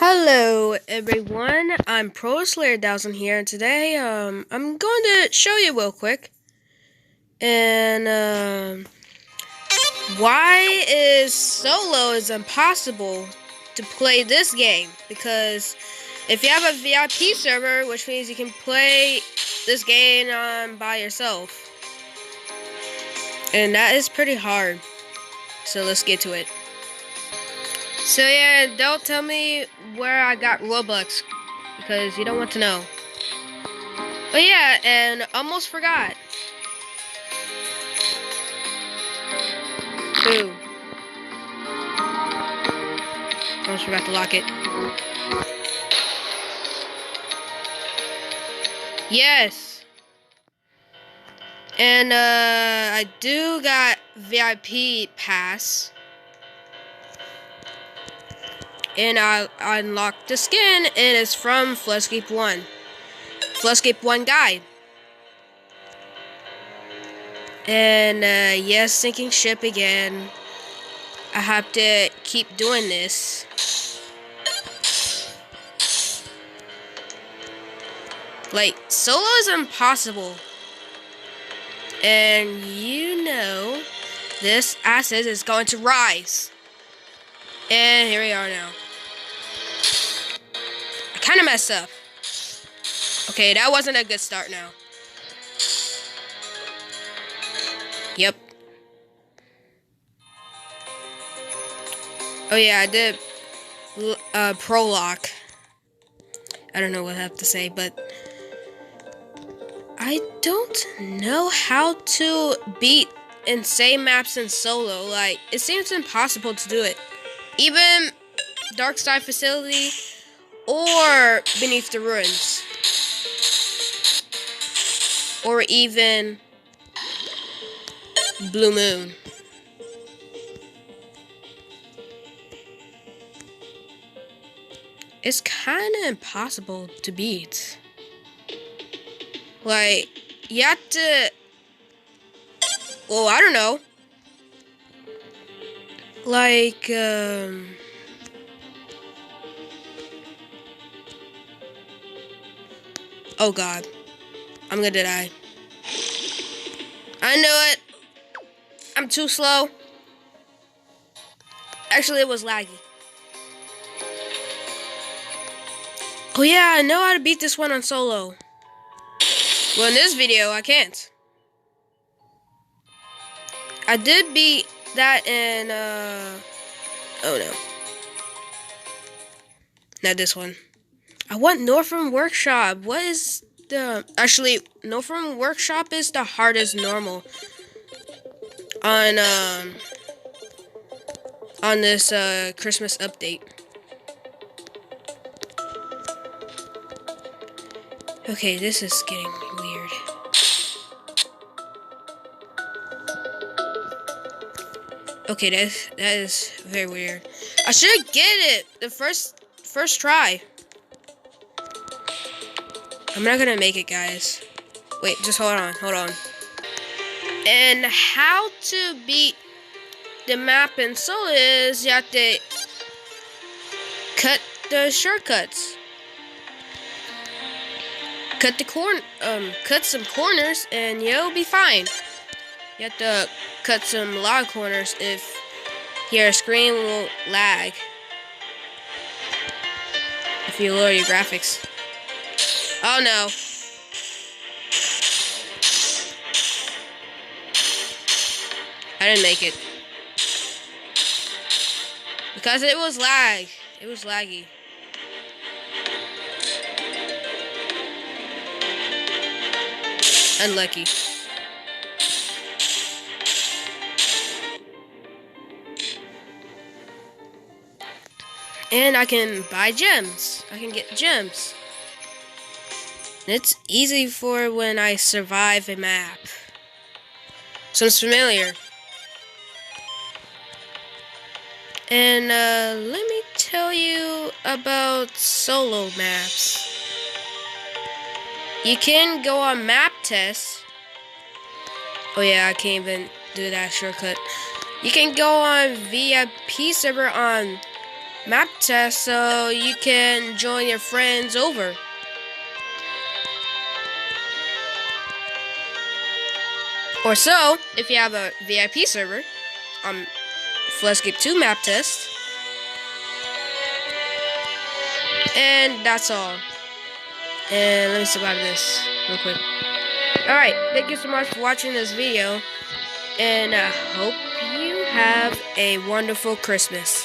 Hello everyone, I'm Pro Slayer Dowson here, and today I'm going to show you real quick and why is solo is impossible to play this game. Because if you have a VIP server, which means you can play this game by yourself, and that is pretty hard. So let's get to it. So yeah, don't tell me where I got Robux, because you don't want to know. But yeah, and almost forgot. Boo. Almost forgot to lock it. Yes. And I do got VIP pass. And I unlocked the skin, and it's from Floodscape 1. Floodscape 1 guide. And yes, sinking ship again. I have to keep doing this. Like, solo is impossible. And you know, this asset is going to rise. And here we are now. I kind of messed up. Okay, that wasn't a good start now. Yep. Oh yeah, I did pro lock. I don't know what I have to say, but I don't know how to beat insane maps in solo. Like, it seems impossible to do it. Even Dark Side Facility or Beneath the Ruins. Or even Blue Moon. It's kind of impossible to beat. Like, you have to... Well, I don't know. Like, oh god. I'm gonna die. I knew it. I'm too slow. Actually, it was laggy. Oh yeah, I know how to beat this one on solo. Well, in this video, I can't. I did beat that in, oh no. Not this one. I want Northern Workshop. What is the... Actually, Northern Workshop is the hardest normal on this, Christmas update. Okay, this is getting weird. Okay, that is very weird. I should get it the first try. I'm not gonna make it, guys. Wait, just hold on. And how to beat the map in solo is you have to cut the shortcuts. Cut some corners and you'll be fine. You have to cut some log corners if your screen will lag. If you lower your graphics. Oh no. I didn't make it. Because it was lag. It was laggy. Unlucky. And I can buy gems. I can get gems. And it's easy for when I survive a map. Sounds familiar. And let me tell you about solo maps. You can go on map tests. Oh yeah, I can't even do that shortcut. You can go on VIP server on map test so you can join your friends over. Or so, if you have a VIP server, Flescape 2 map test. And that's all. And let me survive this real quick. Alright, thank you so much for watching this video. And I hope you have a wonderful Christmas.